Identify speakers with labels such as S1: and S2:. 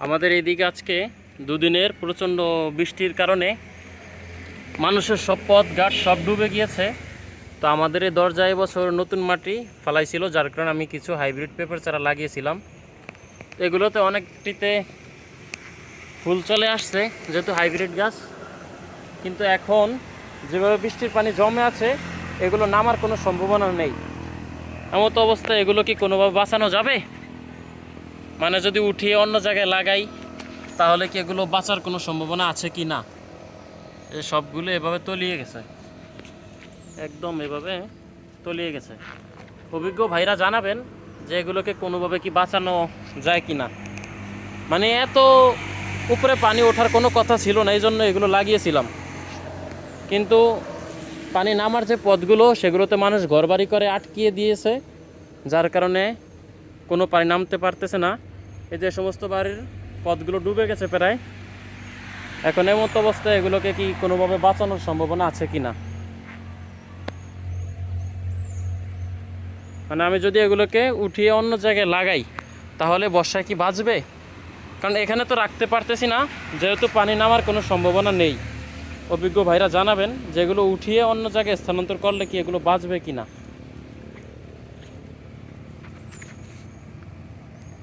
S1: আমাদের এইদিকে আজকে দুদিনের প্রচণ্ড বৃষ্টির কারণে মানুষের সব পথঘাট সব ডুবে গিয়েছে। তো আমাদের এই দরজায় এবছর নতুন মাটি ফালাইছিল, যার কারণে আমি কিছু হাইব্রিড পেঁপের চারা লাগিয়েছিলাম। এগুলোতে অনেকটিতে ফুল চলে আসছে যেহেতু হাইব্রিড গাছ, কিন্তু এখন যেভাবে বৃষ্টির পানি জমে আছে এগুলো নামার কোনো সম্ভাবনা নেই। এমতো অবস্থায় এগুলো কি কোনোভাবে বাঁচানো যাবে? মানে যদি উঠিয়ে অন্য জায়গায় লাগাই তাহলে কি এগুলো বাঁচার কোনো সম্ভাবনা আছে কি না? এই সবগুলো এভাবে তলিয়ে গেছে, একদম এভাবে তলিয়ে গেছে। অভিজ্ঞ ভাইরা জানাবেন যে এগুলোকে কোনোভাবে কি বাঁচানো যায় কি না। মানে এত উপরে পানি ওঠার কোনো কথা ছিল না, এই জন্য এগুলো লাগিয়েছিলাম, কিন্তু পানি নামার যে পথগুলো সেগুলোতে মানুষ ঘরবাড়ি করে আটকিয়ে দিয়েছে, যার কারণে কোনো পানি নামতে পারতেছে না। এই যে সমস্ত বাড়ির পথগুলো ডুবে গেছে প্রায়। এখন এমতো অবস্থায় এগুলোকে কি কোনোভাবে বাঁচানোর সম্ভাবনা আছে কি না? মানে আমি যদি এগুলোকে উঠিয়ে অন্য জায়গায় লাগাই তাহলে বর্ষায় কি বাঁচবে? কারণ এখানে তো রাখতে পারতেছি না, যেহেতু পানি নামার কোনো সম্ভাবনা নেই। অভিজ্ঞ ভাইরা জানাবেন যে এগুলো উঠিয়ে অন্য জায়গায় স্থানান্তর করলে কি এগুলো বাঁচবে কি না।